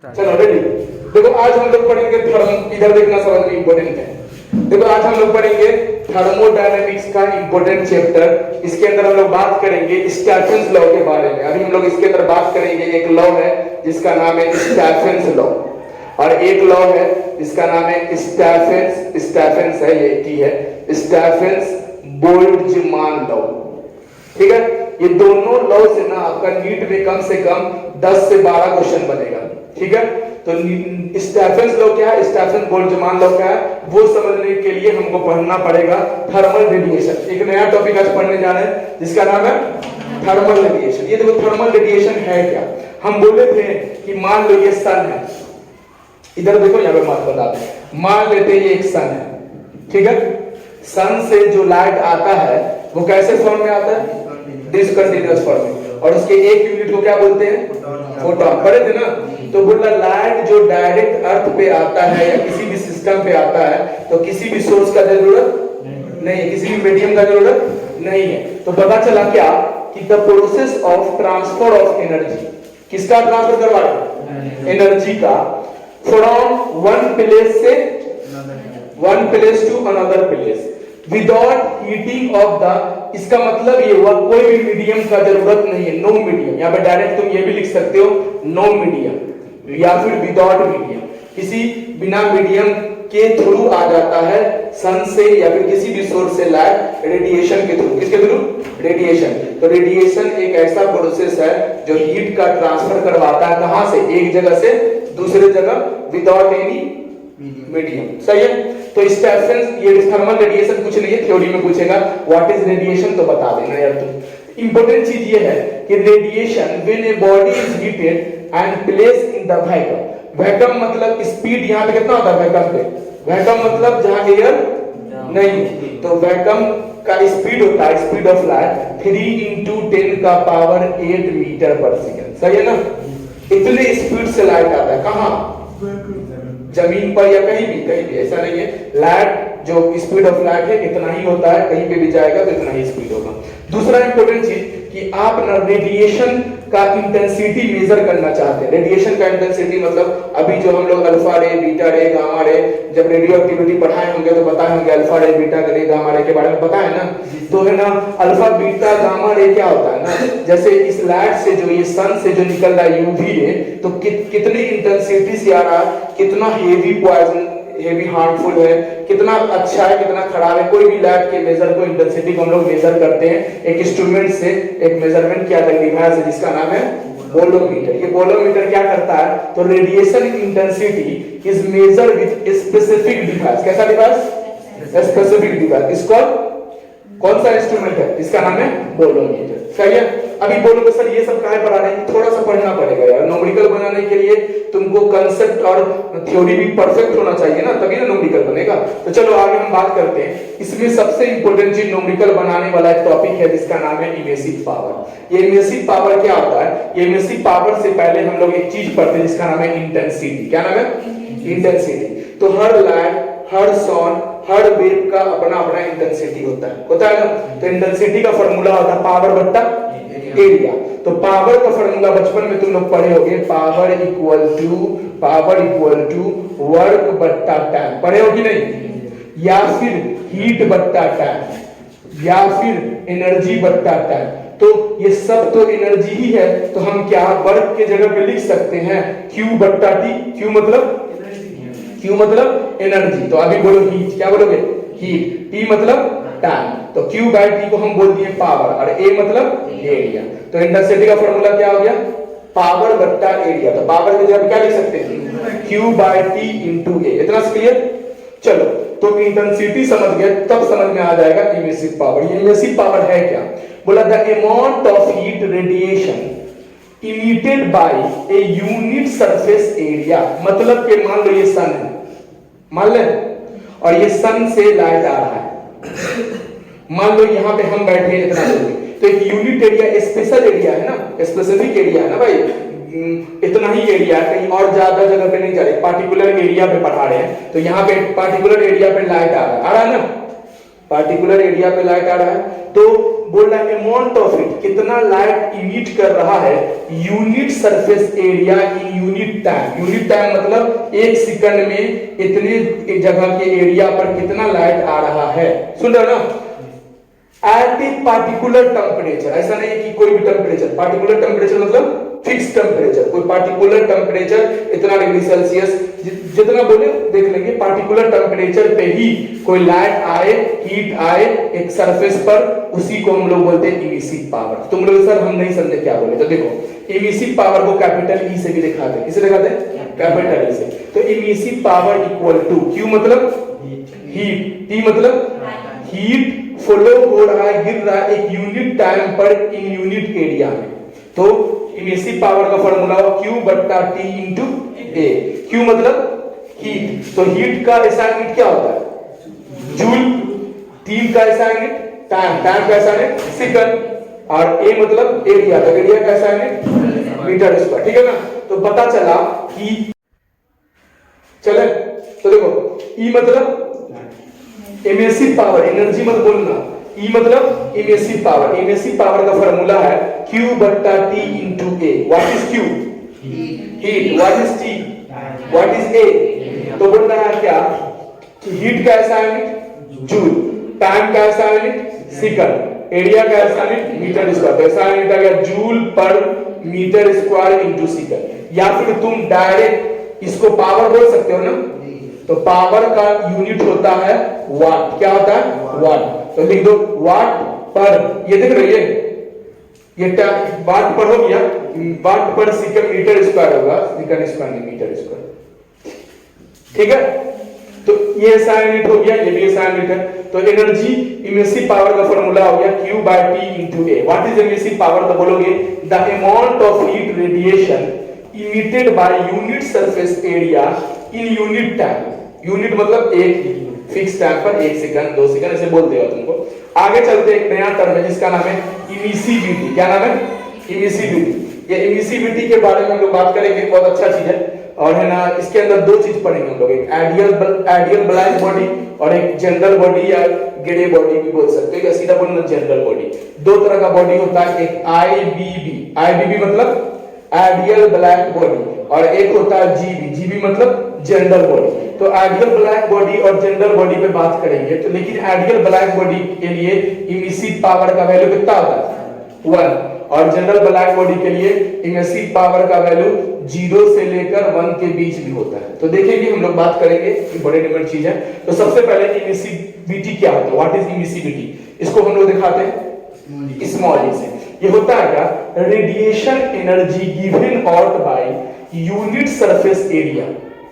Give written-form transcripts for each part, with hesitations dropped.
चलो रेडी। देखो आज हम लोग पढ़ेंगे इधर देखना समझ में इंपॉर्टेंट है। देखो आज हम लोग पढ़ेंगे थर्मोडायनेमिक्स का इंपॉर्टेंट चैप्टर। इसके अंदर हम लोग बात करेंगे स्टैफेंस लॉ के बारे में। अभी हम लोग इसके अंदर बात करेंगे, एक लॉ है जिसका नाम है स्टैफेंस लॉ, और एक लॉ है जिसका नाम है स्टैफेंस है, ये की है स्टैफेंस बोल्ट्जमान लॉ। ठीक है, ये दोनों लॉ से ना आपका नीट में कम से कम 10 से 12 क्वेश्चन बनेगा। ठीक है, तो स्टैफेंस लॉ क्या है, स्टैफेंस बोल्ट्जमान लॉ क्या है, वो समझने के लिए हमको पढ़ना पड़ेगा थर्मल रेडिएशन। एक नया टॉपिक आज पढ़ने जा रहे हैं जिसका नाम है थर्मल रेडिएशन। ये देखो थर्मल रेडिएशन है क्या। हम बोले थे कि मान लो ये सन है, इधर देखो यहाँ पे बात बताते हैं। मान लेते ये एक सन है, ठीक है। सन से जो लाइट आता है वो कैसे फॉर्म में आता है, डिसकंटिन्यूअस फॉर्म में, और उसके एक यूनिट को क्या बोलते हैं, फोटॉन। पढ़े थे ना। तो बोला लाइट जो डायरेक्ट अर्थ पे आता है या किसी भी सिस्टम पे आता है तो किसी भी सोर्स का जरूरत नहीं है, किसी भी मीडियम का जरूरत नहीं है। तो पता चला क्या कि the process of transfer of energy, किसका ट्रांसफर करवा रहे, एनर्जी का, from one place to another place without heating of the, इसका मतलब ये हुआ कोई भी मीडियम का जरूरत नहीं है, नो मीडियम। यहाँ पे डायरेक्ट तुम ये भी लिख सकते हो नो मीडियम या फिर विदाउट मीडियम, किसी बिना मीडियम के थ्रू आ जाता है सन से या फिर किसी भी सोर्स से लाइट रेडिएशन के थ्रू। किसके थ्रू, रेडिएशन। तो रेडिएशन एक ऐसा प्रोसेस है जो हीट का ट्रांसफर करवाता है, कहां से, एक जगह से दूसरे जगह विदाउट एनी मीडियम। सही है। तो स्टैफेंस, ये थर्मल रेडिएशन कुछ नहीं है, थ्योरी में पूछेगा व्हाट इज रेडिएशन तो बता देना यार तुम। इंपॉर्टेंट चीज ये है कि radiation when a body is heated and place in the vacuum. Vacuum मतलब स्पीड, यहाँ पे कितना होता है वैक्यूम पे, वैक्यूम मतलब जहां एयर नहीं, तो वैक्यूम का स्पीड होता है, स्पीड ऑफ लाइट 3 × 10⁸ मीटर पर सेकंड। सही है ना। इतने स्पीड से लाइट आता है, कहां, जमीन पर या कहीं भी ऐसा नहीं है। लाइट जो स्पीड ऑफ लाइट है इतना ही होता है, कहीं पे भी जाएगा तो इतना ही स्पीड होगा। दूसरा इंपॉर्टेंट चीज कि आप ना रेडिएशन का इंटेंसिटी मेजर करना चाहते हैं। रेडिएशन का इंटेंसिटी मतलब अभी जो हम लोग अल्फा रे, बीटा रे, गामा रे, जब रेडियो एक्टिविटी पढ़ाए होंगे तो बताए होंगे अल्फा रे, बीटा रे, गामा रे के बारे में पता है ना। तो है ना अल्फा, बीटा, गामा रे क्या होता है ना, जैसे इस लाइट से जो ये सन से जो निकल रहा है यूवी रे, तो कितनी इंटेंसिटी से आ रहा है, कितना हेवी पॉइजन, हेवी हार्मफुल है, कितना अच्छा है, कितना खराब है। कोई भी लाइट के मेजर को, इंटेंसिटी को हम लोग मेजर करते हैं एक इंस्ट्रूमेंट से, एक मेजरमेंट किया जाता डिवाइस है जिसका नाम है बोलोमीटर। ये बोलोमीटर क्या करता है, तो radiation intensity is measured with specific device. कैसा डिवाइस, स्पेसिफिक डिवाइस। इसको कौन सा इंस्ट्रूमेंट है, इसका नाम है बोलोमीटर। सही है। अभी बोलोगे सर ये सब काहे पढ़ा रहे हैं, थोड़ा सा पढ़ना पड़ेगा यार। न्यूमेरिकल बनाने के लिए तुमको कांसेप्ट और थ्योरी भी परफेक्ट होना चाहिए ना, तभी ना न्यूमेरिकल बनेगा। तो चलो आगे हम बात करते हैं। इसमें सबसे इंपॉर्टेंट चीज न्यूमेरिकल बनाने वाला एक टॉपिक है जिसका नाम है इमेसिव पावर। ये इमेसिव पावर क्या होता है, ये इमेसिव पावर से पहले हम लोग एक चीज पढ़ते हैं जिसका नाम है इंटेंसिटी। क्या नाम है, इंटेंसिटी। तो हर लाइट, हर साउंड, हर वेव का अपना अपना इंटेंसिटी होता है ना। तो इंटेंसिटी का फार्मूला होता है पावर बट्टा एरिया। तो पावर का फार्मूला बचपन में तुम लोग पढ़े होंगे, पावर इक्वल टू वर्क बट्टा टाइम। पढ़े हो कि नहीं, या फिर हीट बट्टा टाइम, या फिर एनर्जी बट्टा टाइम। तो ये सब तो एनर्जी ही है, तो हम क्या वर्क के जगह पे लिख सकते हैं Q बट्टा T। Q मतलब एनर्जी। तो अभी बोलो हीट, क्या बोलोगे, हीट। T मतलब टाइम, तो Q बाय T को हम बोल दिए पावर, और A मतलब एरिया। तो इंटेंसिटी का फार्मूला क्या हो गया, पावर बट्टा एरिया। तो पावर की जगह क्या लिख सकते हैं, Q बाय T × A। इतना क्लियर। चलो तो इंटेंसिटी समझ गए, तब समझ में आ जाएगा इमेसिव पावर। ये इमेसिव पावर है क्या, बोला the amount of heat radiation emitted by a unit surface area. मतलब कि मान लो ये सन है, मान ले, और ये सन से लाइट आ रहा है। मान लो यहाँ पे हम बैठे हैं इतना दूर, तो एक यूनिट एरिया, स्पेशल एरिया है ना, स्पेसिफिक एरिया है ना भाई, इतना ही एरिया है, कहीं और ज्यादा जगह पे नहीं जा रहे, पार्टिकुलर एरिया पे पढ़ा रहे हैं। तो यहाँ पे पार्टिकुलर एरिया पे लाइट आ रहा है ना, पार्टिकुलर एरिया पे लाइट आ रहा है। तो बोल रहा है अमाउंट ऑफ हीट, कितना लाइट इमिट कर रहा है unit surface area in unit time. Unit time मतलब एक सेकंड में इतने जगह के एरिया पर कितना लाइट आ रहा है। सुन रहे हो ना? एट ए पार्टिकुलर टेम्परेचर, ऐसा नहीं है कि कोई भी टेम्परेचर, पार्टिकुलर टेम्परेचर मतलब फिक्स टेम्परेचर, कोई पार्टिकुलर टेम्परेचर इतना डिग्री सेल्सियस जितना बोले देख लेंगे, पार्टिकुलर टेम्परेचर पे ही कोई लाइट आए, हीट आए एक सरफेस पर, उसी को हम लोग बोलते हैं इमिसिव पावर। तुम लोग सर हम नहीं समझे क्या बोले, तो देखो इमिसिव पावर को कैपिटल ई से भी दिखाते हैं। किसे दिखाते हैं? कैपिटल ई से। तो emissive power equal to Q मतलब हीट, टी मतलब हीट फ्लो हो रहा है, गिर रहा है एक यूनिट टाइम पर इन यूनिट एरिया में। तो इमिसिव पावर का फॉर्मूला हो Q बट्टा T इंटू A। Q मतलब हीट, तो हीट का SI यूनिट क्या होता है? जूल। T का SI यूनिट टाइम, टाइम का SI यूनिट सेकंड, और A मतलब एरिया, तो एरिया का SI यूनिट मीटर स्क्वायर। ठीक है ना? तो पता चला कि चले, तो देखो E मतलब इमिसिव पावर, एनर्जी मत बोलना, E मतलब इमिसिव पावर। इमिसिव पावर का फार्मूला है Q बट्टा T into A। What is Q? Heat. What is T? What is A? तो बोल रहा है क्या कि हीट का SI यूनिट जूल, टाइम का SI यूनिट सेकंड, एरिया का SI यूनिट मीटर स्क्वायर। तो SI यूनिट आ गया जूल पर मीटर स्क्वायर इंटू सेकंड। या फिर तुम डायरेक्ट इसको पावर बोल सकते हो ना, तो पावर का यूनिट होता है वाट। क्या होता है? वाट। तो लिख दो वाट पर, ये देख रहे हैं ये वाट पर हो गया, वाट पर सेकंड मीटर स्क्वायर होगा, सेकंड स्क्वायर नहीं मीटर स्क्वायर। ठीक है? तो ये SI यूनिट हो गया, ये भी SI यूनिट है। तो एनर्जी इमिसिव पावर का फार्मूला हो गया Q by T into A। What is emissive power? तो बोलोगे the amount of heat radiation emitted by unit surface area in unit time. Unit मतलब एक फिक्स टाइम पर, एक सेकंड, 2 सेकंड, ऐसे बोल देगा तुमको। आगे चलते एक नया टर्म है जिसका नाम है इमिसिविटी। क्या नाम है? इमिसिविटी। ये इमिसिविटी के बारे में हम लोग बात करेंगे, बहुत अच्छा चीज है। और है ना, इसके अंदर दो चीज पढ़ेंगे हम लोग, एक आइडियल ब्लाइंड बॉडी और एक जनरल बॉडी या ग्रे बॉडी भी बोल सकते हो, या सीधा बोलना जनरल बॉडी। दो तरह का बॉडी होता है, एक आईबीबी, आईबीबी मतलब आइडियल ब्लैक बॉडी, और एक होता है जीबी, जीबी मतलब जनरल बॉडी। तो आइडियल ब्लैक बॉडी और जनरल बॉडी पे बात करेंगे। तो लेकिन आइडियल ब्लैक बॉडी के लिए इमिसिव पावर का वैल्यू कितना होता है? 1, और जनरल ब्लैक बॉडी के लिए इमिसिव पावर का वैल्यू 0 से लेकर 1 के बीच में होता है। तो देखेंगे हम लोग बात करेंगे, ये बड़े डिफरेंट चीज है। तो सबसे पहले इमिसिविटी क्या होता है? What is emissivity? इसको हम लोग दिखाते हैं स्मॉल ई से। ये होता है क्या? Radiation energy given out by unit surface area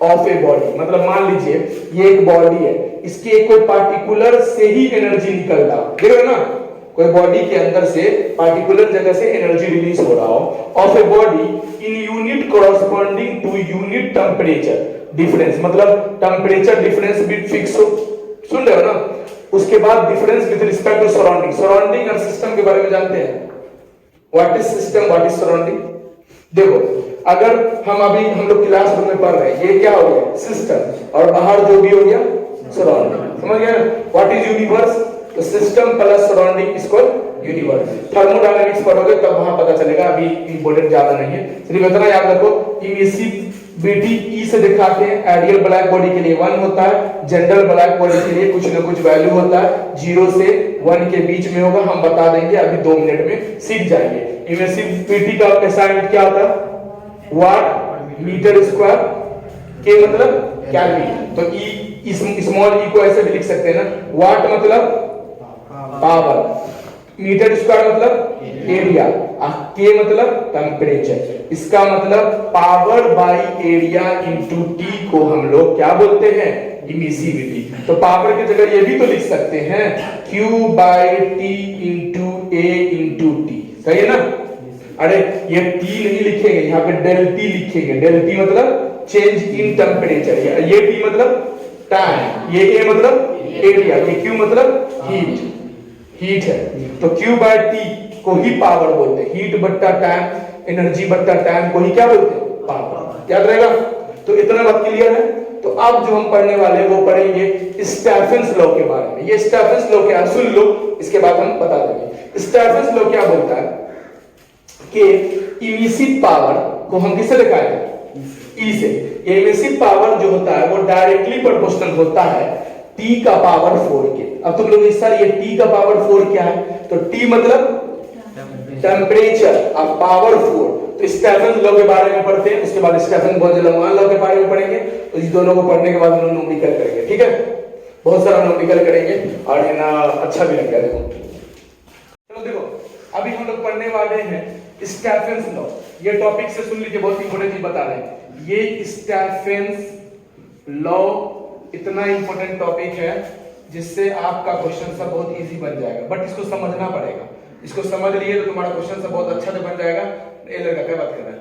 of a body. मतलब मान लीजिए ये एक बॉडी है, इसके एक कोई पार्टिकुलर से ही एनर्जी निकल रहा हो, देख रहे हो ना, कोई बॉडी के अंदर से पार्टिकुलर जगह से एनर्जी रिलीज हो रहा हो of a body in unit corresponding to unit temperature difference. मतलब टेम्परेचर डिफरेंस भी फिक्स हो, सुन रहे हो ना? उसके बाद difference with respect to surrounding. Surrounding और सिस्टम के बारे में जानते हैं, what is system, what is surrounding. देखो अगर हम लोग क्लासरूम में पढ़ रहे हैं, ये क्या हो गया? सिस्टम, और बाहर जो भी हो गया सराउंडिंग। समझ गए? What is universe? तो सिस्टम प्लस सराउंडिंग इसको यूनिवर्स। थर्मोडायनामिक्स पढ़ोगे तब वहां पता चलेगा, अभी इंपॉर्टेंट ज्यादा नहीं है, सिर्फ इतना याद रखो। इमिसिविटी ई से दिखाते हैं। आइडियल ब्लैक बॉडी के लिए 1 होता है, जनरल ब्लैक बॉडी के लिए कुछ ना कुछ वैल्यू होता है, 0 से 1 के बीच में होगा। हम बता देंगे, अभी 2 मिनट में सीख जाएंगे। इमिसिविटी का असाइनमेंट क्या होता है? वाट मीटर स्क्वायर, के मतलब केल्विन। तो ई स्मॉल ई को ऐसे भी लिख सकते हैं ना, वाट मतलब पावर, मीटर स्क्वायर मतलब एरिया, के मतलब टेम्परेचर। इसका मतलब power by area into T को हम लोग क्या बोलते हैं? इमिसिविटी। तो पावर की जगह ये भी तो लिख सकते हैं Q by T into A into T. सही है ना? अरे ये T नहीं लिखेंगे, यहाँ पे डेल T लिखेंगे। डेल T मतलब चेंज इन टेम्परेचर, ये T मतलब टाइम, ये A मतलब एरिया, ये Q मतलब हीट, हीट है। तो Q by T को ही पावर बोलते हैं। हीट बट्टा टाइम, एनर्जी बट्टा टाइम को ही क्या बोलते हैं? पावर। याद रहेगा? तो इतना बात क्लियर है। तो अब जो हम पढ़ने वाले हैं वो पढ़ेंगे स्टेफेंस लॉ के बारे में। ये स्टेफेंस लॉ क्या, सुन लो, इसके बाद हम बता देंगे। स्टेफेंस लॉ क्या बोलता है कि इमिसिव पावर को हम किससे दिखाएंगे, ई से। ये इमिसिव पावर जो होता है वो डायरेक्टली प्रोपोर्शनल होता है टी का पावर 4 के। अब तुम लोग इस सर ये टी का पावर 4 क्या है, तो टी मतलब टेम्परेचर ऑफ पावर 4। तो स्टेफेंस लॉ के बारे में पढ़ते हैं, उसके बाद स्टेफेन बोल्ट्जमान लॉ के बारे में पढ़ेंगे। तो इस दोनों को पढ़ने के बाद हम न्यूमेरिकल करेंगे, ठीक है, बहुत सारा न्यूमेरिकल करेंगे और है ना अच्छा भी लगेगा। देखो चलो देखो, अभी हम लोग पढ़ने वाले हैं स्टेफेंस लॉ। ये टॉपिक से सुन लीजिए, बहुत इंपॉर्टेंट चीज बता रहे हैं। ये स्टेफेंस लॉ इतना इंपॉर्टेंट टॉपिक है जिससे आपका क्वेश्चन सब बहुत इजी बन जाएगा, बट इसको समझना पड़ेगा। इसको समझ लिए तो तुम्हारा क्वेश्चन सब बहुत अच्छा से बन जाएगा। ये लड़का क्या बात कर रहा है,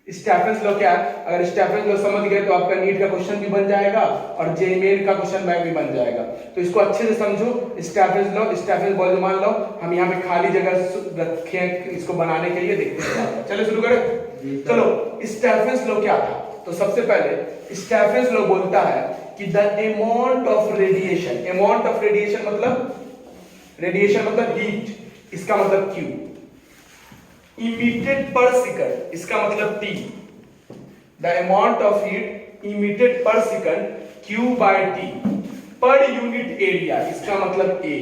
स्टेफेंस लॉ क्या है, अगर स्टेफेंस लॉ समझ गए तो आपका नीट का क्वेश्चन भी बन जाएगा और जेईई का क्वेश्चन बैंक भी बन जाएगा। तो इसको अच्छे से समझो। Stephens law, Stephens Boltzmann law, हम यहाँ पे खाली जगह रखे इसको बनाने के लिए, देखते हैं। चलो शुरू करें। चलो स्टेफेंस लॉ क्या था, तो सबसे पहले स्टेफेंस लॉ बोलता है कि the amount of radiation, amount of radiation मतलब, रेडिएशन मतलब हीट, इसका मतलब Q, इमिटेड पर सेकंड, इसका मतलब T, the amount of heat emitted per second Q by T per unit area, इसका मतलब A।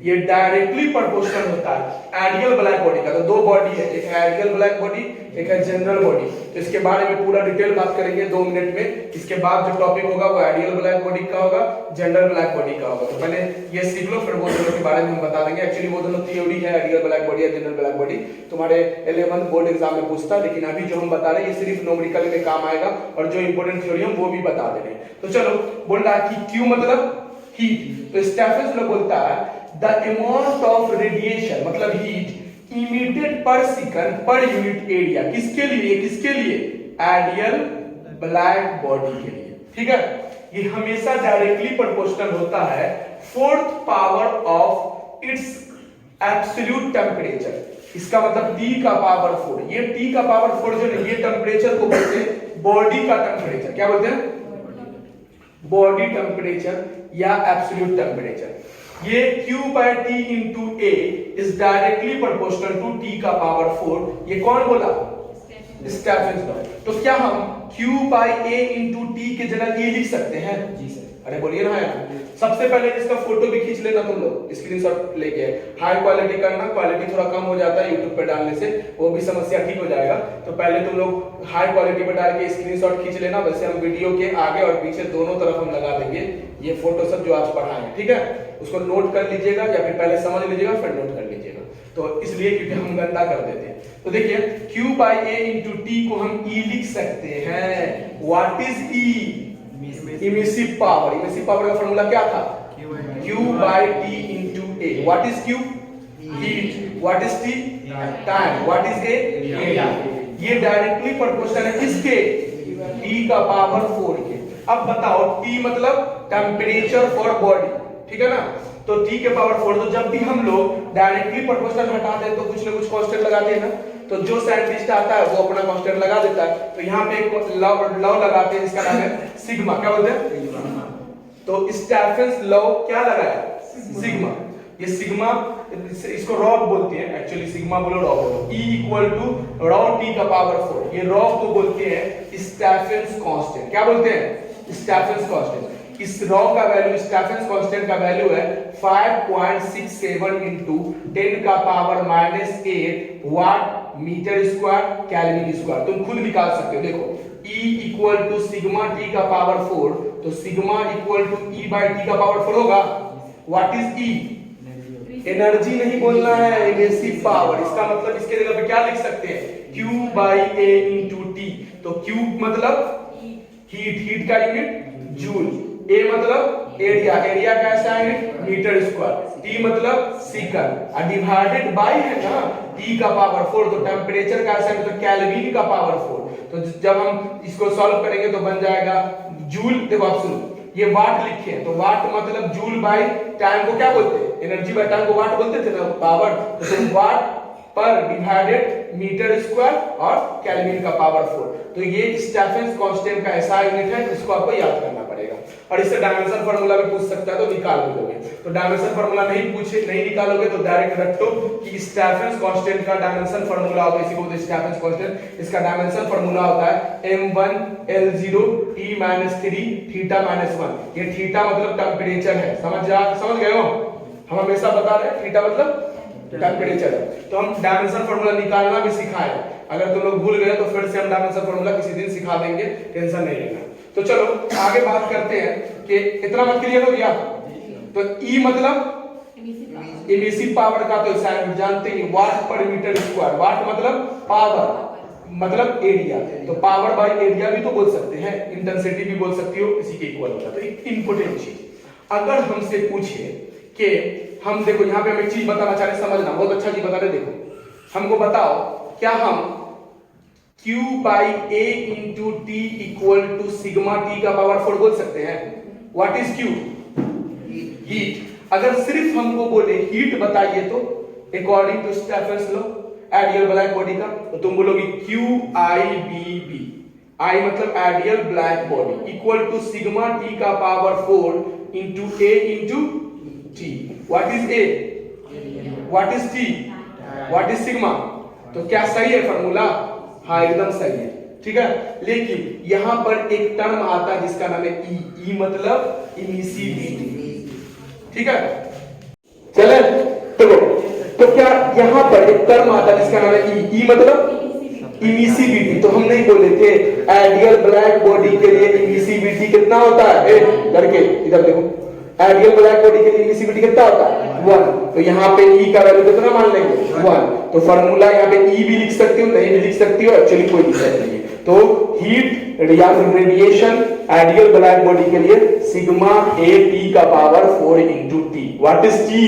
ये डायरेक्टली प्रोपोर्शनल होता है आइडियल ब्लैक बॉडी का। तो दो बॉडी है, एक है आइडियल ब्लैक बॉडी, एक है जनरल बॉडी। तो इसके बारे में पूरा डिटेल बात करेंगे 2 मिनट में। इसके बाद जो टॉपिक होगा वो आइडियल ब्लैक बॉडी का होगा, जनरल ब्लैक बॉडी का होगा। तो पहले ये सीख लो, फिर वो दोनों के बारे में हम बता देंगे। एक्चुअली वो दोनों थ्योरी है, आइडियल ब्लैक बॉडी या जनरल ब्लैक बॉडी, तुम्हारे 11th बोर्ड एग्जाम में पूछता है। लेकिन अभी जो हम बता रहे हैं ये सिर्फ न्यूमेरिकल में काम आएगा और जो इंपॉर्टेंट थ्योरी हम वो भी बता दे रहे हैं। तो चलो, बोल रहा है कि Q मतलब हीट। तो स्टेफेंस लॉ बोलता है द अमाउंट ऑफ रेडिएशन मतलब हीट इमिटेड पर सेकंड पर यूनिट एरिया, किसके लिए, किसके लिए, आइडियल ब्लैक बॉडी के लिए, ठीक है। ये हमेशा डायरेक्टली प्रोपोर्शनल होता है 4th power of its absolute temperature. इसका मतलब T का पावर 4। ये T का पावर 4 जो है, ये टेम्परेचर को बोलते हैं बॉडी का टेम्परेचर। क्या बोलते हैं, बॉडी टेम्परेचर या एब्सोल्यूट टेम्परेचर। ये Q by T into A is directly proportional to T का पावर 4। ये कौन बोला, स्टेफेंस लॉ। तो क्या हम Q by A into T के जगह E लिख सकते हैं? जी सर। अरे बोलिए ना यार। सबसे पहले इसका फोटो भी खींच लेना तुम लोग, स्क्रीनशॉट लेके। हाई क्वालिटी करना, क्वालिटी थोड़ा कम हो जाता है यूट्यूब पे डालने से, वो भी समस्या ठीक हो जाएगा। तो पहले तुम लोग हाई क्वालिटी पे डाल के स्क्रीनशॉट खींच लेना। वैसे हम वीडियो के आगे और पीछे दोनों तरफ हम लगा देंगे ये फोटो सब जो आज पढ़ाएंगे, ठीक है। उसको नोट कर लीजिएगा या फिर पहले समझ लीजिएगा फिर नोट कर लीजिएगा। तो इसलिए क्योंकि हम गंदा कर देते हैं। तो देखिए Q by A into T को हम E लिख सकते हैं। What is E? Emissive power. Emissive power का फॉर्मूला क्या था, Q by T into A। What is Q? Heat. What is T? Time. What is A? Area. ये directly proportional है किसके, T का पावर 4 के। अब बताओ T मतलब टेम्परेचर फॉर बॉडी, ठीक है ना। तो T के पावर 4। तो जब भी हम लोग डायरेक्टली प्रोपोर्शनल हटाते हैं तो कुछ ना कुछ कांस्टेंट लगाते हैं ना। तो जो साइंटिस्ट आता है वो अपना कांस्टेंट लगा देता है। तो यहाँ पे एक लॉ लगाते हैं, इसका नाम है सिग्मा। क्या बोलते हैं, तो स्टेफेंस लॉ क्या लगाया, सिग्मा। ये सिग्मा, इसको रॉ बोलते हैं एक्चुअली, सिग्मा बोलो रॉ बोलो। E equal to rho T का पावर 4। ये रॉ को बोलते हैं स्टेफेंस कांस्टेंट। क्या बोलते हैं, स्टेफेंस कांस्टेंट। इस रॉ का वैल्यू, स्टेफेंस कांस्टेंट का वैल्यू है 5.67 into 10 का पावर -8 watt metre square kelvin square. तुम खुद निकाल सकते हो। देखो E equal to sigma T का पावर 4, तो sigma equal to E by T का पावर 4 होगा। What is E? एनर्जी नहीं बोलना है, इमिसिव पावर। इसका मतलब इसके जगह पे क्या लिख सकते हैं, Q by A into T। तो Q मतलब हीट, हीट का यूनिट जूल। A मतलब एरिया, एरिया का ऐसा यूनिट मीटर स्क्वायर। T मतलब सेकंड, और डिवाइडेड बाय है ना T का पावर 4। तो टेम्परेचर का ऐसा यूनिट तो केल्विन का पावर 4। तो जब हम इसको सॉल्व करेंगे तो बन जाएगा जूल। देखो आप सुनो, ये वाट लिखे हैं, तो वाट मतलब जूल बाय टाइम को क्या बोलते हैं, एनर्जी बाय टाइम को वाट बोलते थे ना, पावर। तो वाट पर डिवाइडेड मीटर स्क्वायर और केल्विन का पावर 4। तो ये स्टेफेंस कांस्टेंट का ऐसा यूनिट है, इसको आपको याद करना पड़ेगा। और इससे डायमेंशन फार्मूला भी पूछ सकता है, तो निकाल भी लोगे। तो डायमेंशन फार्मूला नहीं निकालोगे तो डायरेक्ट रख दो कि स्टेफेंस कांस्टेंट का डायमेंशन फार्मूला होता है, इसी को बोलते हैं स्टेफेंस कांस्टेंट। इसका डायमेंशन फार्मूला होता है m1 l0 t - 3 थीटा - 1। ये थीटा मतलब टेंपरेचर है, समझ गए हो? हम हमेशा बता रहे हैं थीटा मतलब टेंपरेचर है। तो हम डायमेंशन फार्मूला निकालना भी सिखाए, अगर तुम लोग भूल गए तो फिर से हम डायमेंशन फार्मूला किसी दिन सिखा देंगे, टेंशन नहीं लेना। तो चलो आगे बात करते हैं कि इतना मत क्लियर हो गया। तो E मतलब इमिसिव पावर का, तो शायद जानते ही वाट पर मीटर स्क्वायर। वाट मतलब पावर मतलब एरिया, तो पावर बाय एरिया भी तो बोल सकते हैं, इंटेंसिटी भी बोल सकती हो, इसी के इक्वल होता है। तो एक इंपॉर्टेंट चीज अगर हमसे पूछे कि हम देखो यहाँ पे हम एक चीज बताना चाह रहे, समझना, बहुत अच्छा चीज बता रहे। देखो हमको बताओ क्या हम Q by A into T equal to sigma T का पावर 4 बोल सकते हैं? What is Q? हीट। अगर सिर्फ हमको बोले हीट बताइए तो according to Stefan's law ideal black body का, तो तुम बोलोगे QIBB। I मतलब ideal black body equal to sigma T का power 4 into A into T। What is A? What is T? What is sigma? तो क्या सही है फॉर्मूला? हाँ एकदम सही है, ठीक है। लेकिन यहां पर एक टर्म आता है जिसका नाम है E मतलब इमिसिविटी, ठीक है। चले तो क्या यहां पर एक टर्म आता है जिसका नाम है E मतलब इमिसिविटी। तो हम नहीं बोले थे आइडियल ब्लैक बॉडी के लिए इमिसिविटी कितना होता है? करके इधर देखो, आइडियल ब्लैक बॉडी के लिए इमिसिविटी कितना होता है? 1। तो यहाँ पे E का वैल्यू कितना मान लेंगे? 1। तो फार्मूला यहाँ पे E भी लिख सकती हो, नहीं भी लिख सकती हो, एक्चुअली कोई दिक्कत नहीं है। तो हीट या फिर रेडिएशन आइडियल ब्लैक बॉडी के लिए सिग्मा A T का power 4 into T। What is T?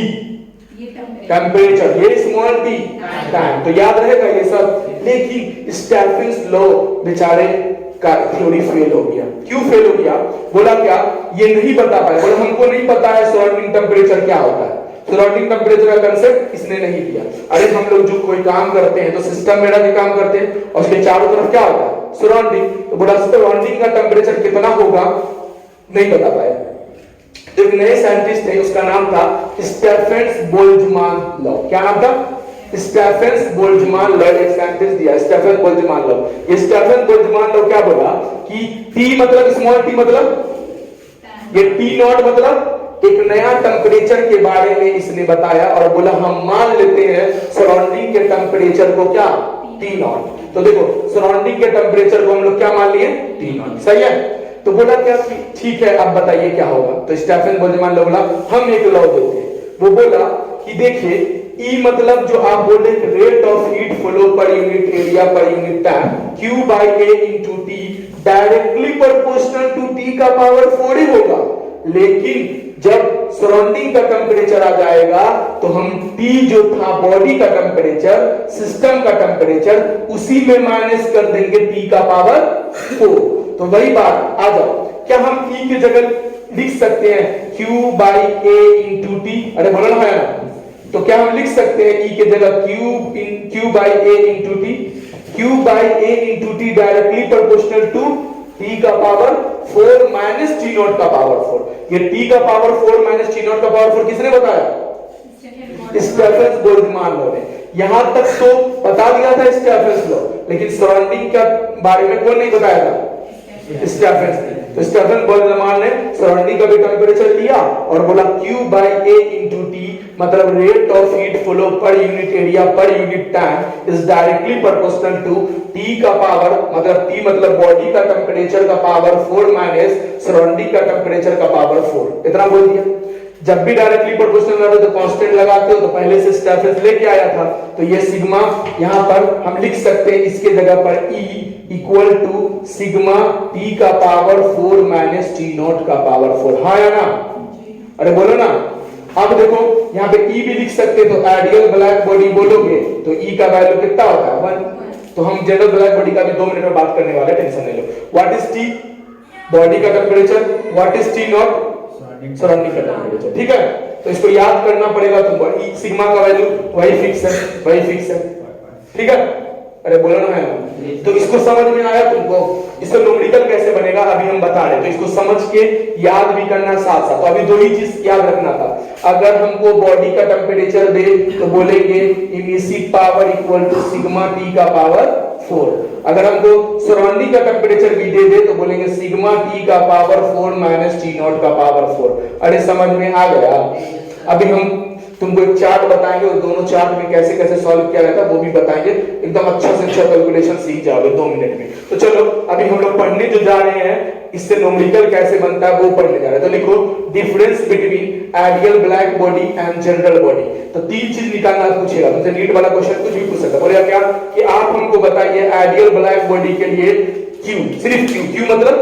Temperature. ये स्मॉल t टाइम। तो याद रहेगा ये सब। लेकिन स्टेफेंस लॉ बेचारे का थ्योरी फेल हो गया। क्यों फेल हो गया? बोला क्या ये नहीं बता पाए, बोला हमको नहीं पता है सराउंडिंग टेम्परेचर क्या होता है। सराउंडिंग टेम्परेचर का कांसेप्ट इसने नहीं दिया। अरे हम लोग जो कोई काम करते हैं तो सिस्टम में रह के काम करते हैं और उसके चारों तरफ क्या होता है? सराउंडिंग। तो बोला सराउंडिंग का टेम्परेचर कितना होगा नहीं बता पाए। एक नए साइंटिस्ट थे, उसका नाम था स्टेफेंस बोल्ट्जमान लॉ। क्या नाम था? Stephens Boltzmann law. एक साइंटिस्ट दिया स्टेफेंस बोल्ट्जमान लॉ। ये स्टेफेंस बोल्ट्जमान लॉ क्या बोला कि T मतलब स्मॉल t मतलब ये T नॉट मतलब एक नया टेम्परेचर के बारे में इसने बताया और बोला हम मान लेते हैं सराउंडिंग के टेम्परेचर को क्या? T not. तो देखो सराउंडिंग के टेम्परेचर को हम लोग क्या मान लिए? T not. सही है। तो बोला क्या ठीक है अब बताइए क्या होगा। तो स्टेफेंस बोल्ट्जमान लॉ बोला हम एक लॉ देते हैं। वो बोला कि देखिए E मतलब जो आप बोल रहे rate of heat flow per unit area per unit time, Q by A into T directly proportional to T का पावर 4 ही होगा। लेकिन जब सराउंडिंग का टेम्परेचर आ जाएगा तो हम T जो था बॉडी का टेम्परेचर, सिस्टम का टेम्परेचर, उसी में माइनस कर देंगे T का पावर 4। तो वही बात आ जाओ, क्या हम E की जगह लिख सकते हैं Q by A into T? अरे बोलो ना है ना। तो क्या हम लिख सकते हैं E की जगह Q by A into T? Q by A into T directly proportional to T का पावर 4 माइनस T नॉट का पावर 4। ये T का पावर 4 माइनस T नॉट का पावर 4 किसने बताया? स्टेफेंस बोल्ट्जमान लॉ ने। यहां तक तो बता दिया था स्टेफेंस लॉ, लेकिन सराउंडिंग के बारे में कौन नहीं बताया था? स्टेफेंस ने। तो स्टेफेंस बोल्ट्जमान ने सराउंडिंग का भी टेम्परेचर लिया और बोला Q by A into T मतलब rate of heat flow per unit area per unit time is directly proportional to T का पावर मतलब T मतलब बॉडी का टेम्परेचर का पावर 4 माइनस सराउंडिंग का टेम्परेचर का पावर 4। इतना बोल दिया। जब भी डायरेक्टली प्रोपोर्शनल रहता तो कांस्टेंट लगाते हो, तो पहले से स्टेफेंस लेके आया था। तो ये सिग्मा यहां पर हम लिख सकते हैं इसके जगह पर E equal to sigma T का पावर 4 माइनस T नॉट का पावर 4। हाँ या ना? अरे बोलो ना। अब देखो यहाँ पे E भी लिख सकते, तो आइडियल ब्लैक बॉडी बोलोगे तो E का वैल्यू कितना होता है? 1। तो हम जनरल ब्लैक बॉडी का भी 2 मिनट में बात करने वाले, टेंशन नहीं लो। What is T? बॉडी का temperature. What is T not? Surrounding का टेम्परेचर। ठीक है, तो इसको याद करना पड़ेगा तुमको। सिग्मा का वैल्यू वही फिक्स है, वही फिक्स है। ठीक है, अरे बोलो ना है। तो इसको समझ में आया तुमको? इसका न्यूमेरिकल कैसे बनेगा अभी हम बता रहे, तो इसको समझ के याद भी करना साथ साथ। तो अभी दो ही चीज याद रखना था, अगर हमको बॉडी का टेम्परेचर दे तो बोलेंगे emissive power equal to sigma T का पावर 4। अगर हमको सराउंडिंग का टेम्परेचर भी दे तो बोलेंगे सिग्मा टी का पावर 4 माइनस टी नॉट का पावर 4। अरे समझ में आ गया? अभी हम तुमको एक चार्ट बताएंगे और दोनों चार्ट में कैसे कैसे सॉल्व किया जाता है वो भी बताएंगे। एकदम अच्छा से अच्छा कैलकुलेशन सीख जाओगे 2 मिनट में। तो चलो अभी हम लोग पढ़ने जो जा रहे हैं, इससे न्यूमेरिकल कैसे बनता है वो पढ़ने जा रहे हैं। तो लिखो difference between ideal black body and general body. तो 3 चीज निकालना पूछेगा तुमसे, नीट वाला क्वेश्चन कुछ भी पूछ सकता है। बोलेगा क्या कि आप हमको बताइए आइडियल ब्लैक बॉडी के लिए क्यू, सिर्फ क्यू, क्यू मतलब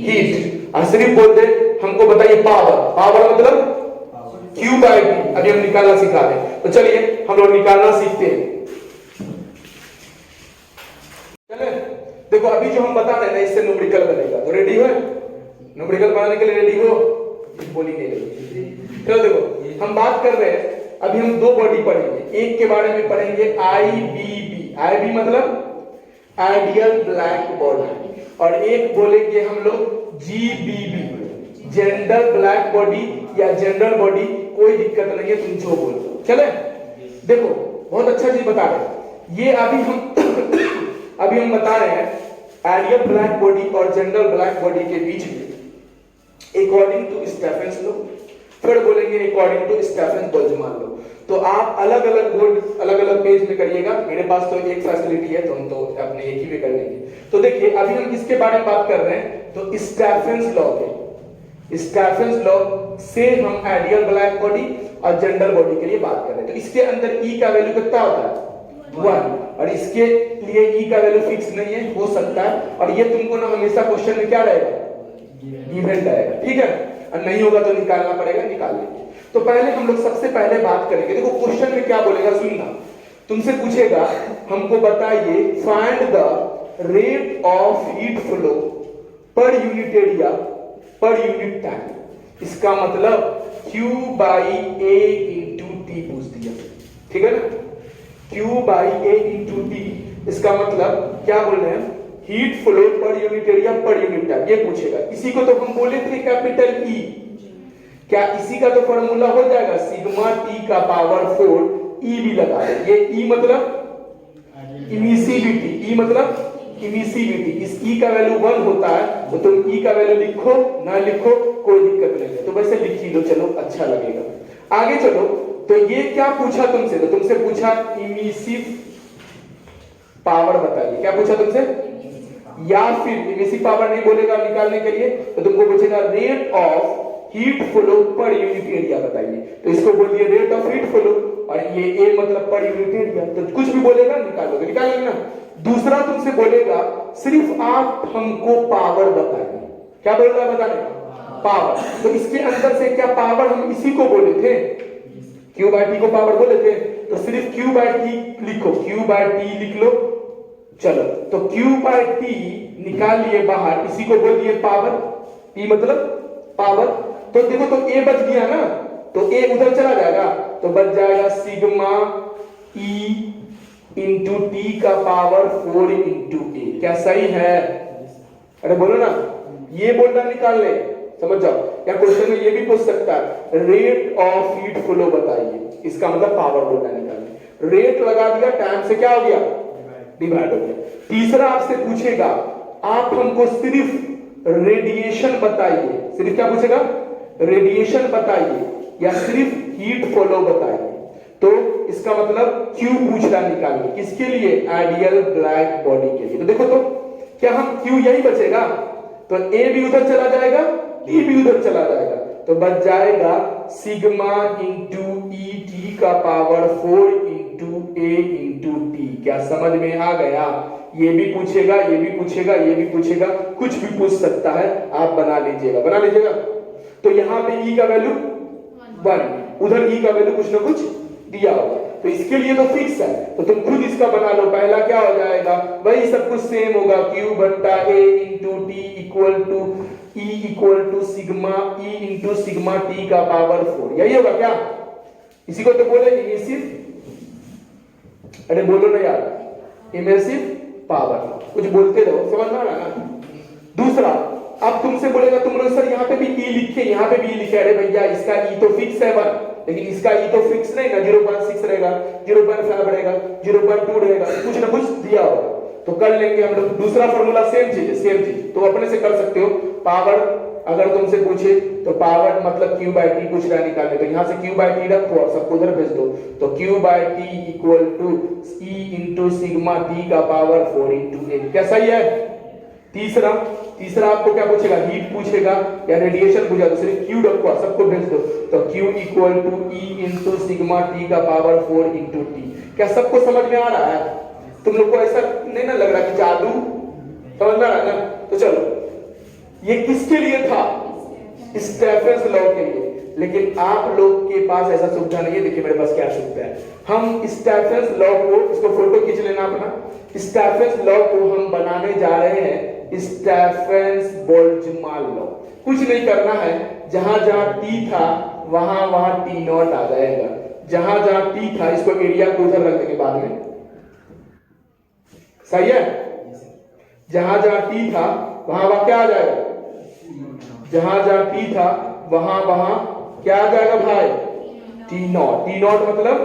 हीट, और सिर्फ बोल दे हमको बताइए पावर, पावर मतलब Q बाई टी। अभी हम निकालना सिखाते हैं, तो चलिए हम लोग निकालना सीखते हैं। चले देखो अभी जो हम बता रहे हैं इससे न्यूमेरिकल बनेगा, तो रेडी हो? न्यूमेरिकल बनाने के लिए रेडी हो? बोली नहीं रही। चलो देखो हम बात कर रहे हैं, अभी हम 2 बॉडी पढ़ेंगे। एक के बारे में पढ़ेंगे IBB, IB मतलब आइडियल ब्लैक बॉडी, और एक बोलेंगे हम लोग GBB, जनरल ब्लैक बॉडी या जनरल बॉडी। कोई दिक्कत नहीं है, तुम जो बोलो। चले देखो बहुत अच्छा चीज बता रहे हैं ये। अभी हम बता रहे हैं आइडियल ब्लैक बॉडी और जनरल ब्लैक बॉडी के बीच में अकॉर्डिंग टू स्टेफेंस लॉ, फिर बोलेंगे according to Stefan's Boltzmann law. तो आप अलग अलग बोर्ड अलग अलग पेज में करिएगा, मेरे पास तो एक फैसिलिटी है तो हम तो अपने एक ही में कर लेंगे। तो देखिए अभी हम किसके बारे में बात कर रहे हैं, तो स्टेफेंस लॉ के। स्टेफेंस लॉ से हम आइडियल ब्लैक बॉडी और जनरल बॉडी के लिए बात कर रहे हैं। तो इसके अंदर E का वैल्यू कितना होता है 1, और इसके लिए E का वैल्यू फिक्स नहीं है, हो सकता है। और ये तुमको ना हमेशा क्वेश्चन में क्या रहेगा, गिवन रहेगा, ठीक है। और नहीं होगा तो निकालना पड़ेगा, निकाल लेंगे। तो पहले हम लोग सबसे पहले बात करेंगे, देखो क्वेश्चन में क्या बोलेगा सुनना। तुमसे पूछेगा हमको बताइए find the rate of heat flow per unit area per unit time. इसका मतलब Q by A into T पूछ दिया, ठीक है ना। Q by A into T, इसका मतलब क्या बोल रहे हैं, heat flow per unit area per unit time, ये पूछेगा। इसी को तो हम बोले थे कैपिटल E, क्या इसी का तो फॉर्मूला हो जाएगा सिग्मा टी का पावर 4, E भी लगा दे। ये E मतलब इमिसिविटी, E मतलब इमिसिविटी। इस E का वैल्यू 1 होता है, तो तुम E का वैल्यू लिखो ना लिखो कोई दिक्कत नहीं है, तो वैसे लिख ही लो, चलो अच्छा लगेगा। आगे चलो, तो ये क्या पूछा तुमसे, तो तुमसे पूछा इमिसिव पावर बताइए। क्या पूछा तुमसे, या फिर इमिसिव पावर नहीं बोलेगा निकालने के लिए, तो तुमको पूछेगा rate of heat flow per unit area बताइए। तो इसको बोलिए रेट ऑफ हीट फ्लो, और ये A मतलब पर यूनिट एरिया। तो कुछ भी बोलेगा निकालोगे, निकालेंगे ना। दूसरा तुमसे बोलेगा सिर्फ आप हमको पावर बताइए। क्या बोल रहा है बताने, पावर। तो इसके अंदर से क्या पावर हम इसी को बोले थे, Q बाई टी को पावर बोले थे, तो सिर्फ Q बाई टी लिखो, Q बाई टी लिख लो। चलो तो Q बाई टी निकाल लिए बाहर, इसी को बोल दिए पावर, P मतलब पावर। तो देखो तो A बच गया ना, तो A उधर चला जाएगा, तो बच जाएगा सिग्मा E इंटू टी का पावर 4 इंटू A। क्या सही है? अरे बोलो ना, ये बोलना निकाल ले, समझ जाओ। या क्वेश्चन में ये भी पूछ सकता है रेट ऑफ हीट फ्लो बताइए, इसका मतलब पावर बोलना निकालना। रेट लगा दिया, टाइम से क्या हो गया, डिवाइड हो गया। तीसरा आपसे पूछेगा आप हमको सिर्फ रेडिएशन बताइए, सिर्फ क्या पूछेगा, रेडिएशन बताइए, या सिर्फ हीट फ्लो बताइए। तो इसका मतलब Q पूछ रहा निकालिए, किसके लिए, आइडियल ब्लैक बॉडी के लिए। तो देखो तो क्या हम Q यही बचेगा, तो A भी उधर चला जाएगा, T भी उधर चला जाएगा, तो बच जाएगा सिग्मा इंटू E T का power 4 into A into T। क्या समझ में आ गया? ये भी पूछेगा, ये भी पूछेगा, ये भी पूछेगा, कुछ भी पूछ सकता है, आप बना लीजिएगा, बना लीजिएगा। तो यहाँ पे E का वैल्यू 1, उधर E का वैल्यू कुछ ना कुछ दिया होगा, तो इसके लिए तो फिक्स है, तो तुम खुद इसका बना लो। पहला क्या हो जाएगा, वही सब कुछ सेम होगा, Q बट्टा A into T equal to E equal to sigma E into sigma T का पावर 4, यही होगा क्या? इसी को तो बोले इमिसिव, अरे बोलो ना यार, इमर्सिव पावर। कुछ बोलते रहो, समझ में आ रहा ना। दूसरा, अब तुमसे बोलेगा तुम लोग सर यहाँ पे भी ई लिखे, यहाँ पे भी ई लिखे। अरे भैया इसका ई तो फिक्स है 1, लेकिन इसका ई तो फिक्स नहीं ना, 0.6 रहेगा, 0.5 रहेगा, 0.2 रहेगा, कुछ ना कुछ दिया होगा। तो कर लेंगे हम लोग। दूसरा फॉर्मूला सेम चीज है, सेम चीज तो अपने से कर सकते हो। पावर अगर तुमसे पूछे तो पावर मतलब Q by T कुछ ना निकालने, तो यहाँ से Q by T रखो और सबको उधर भेज दो। तो Q by T equal to E into sigma T का पावर 4 इंटू n। क्या सही है? तीसरा आपको क्या पूछेगा? हीट पूछेगा या रेडिएशन पूछेगा, तो सिर्फ Q रखो और सबको भेज दो। तो Q equal to E into sigma T का पावर 4 इंटू T। क्या सबको समझ में आ रहा है? तुम लोग को ऐसा नहीं ना लग रहा कि जादू? समझ में आ रहा है ना? तो चलो, ये किसके लिए था? स्टेफेंस लॉ के लिए। लेकिन आप लोग के पास ऐसा सुविधा नहीं है। देखिए मेरे पास क्या सुविधा है। हम स्टेफेंस लॉ को, इसको फोटो खींच लेना अपना। स्टेफेंस लॉ को हम बनाने जा रहे हैं स्टेफेंस बोल्ट्जमान लॉ। कुछ नहीं करना है, जहां जहां T था वहां वहां T नॉट आ जाएगा। जहां जहां T था इसको एरिया को उधर रख देंगे बाद में। सही है? जहां जहां T था वहां वहां क्या आ जाएगा? जहां जहां T था वहां वहां क्या आ जाएगा भाई? T not. T नॉट मतलब,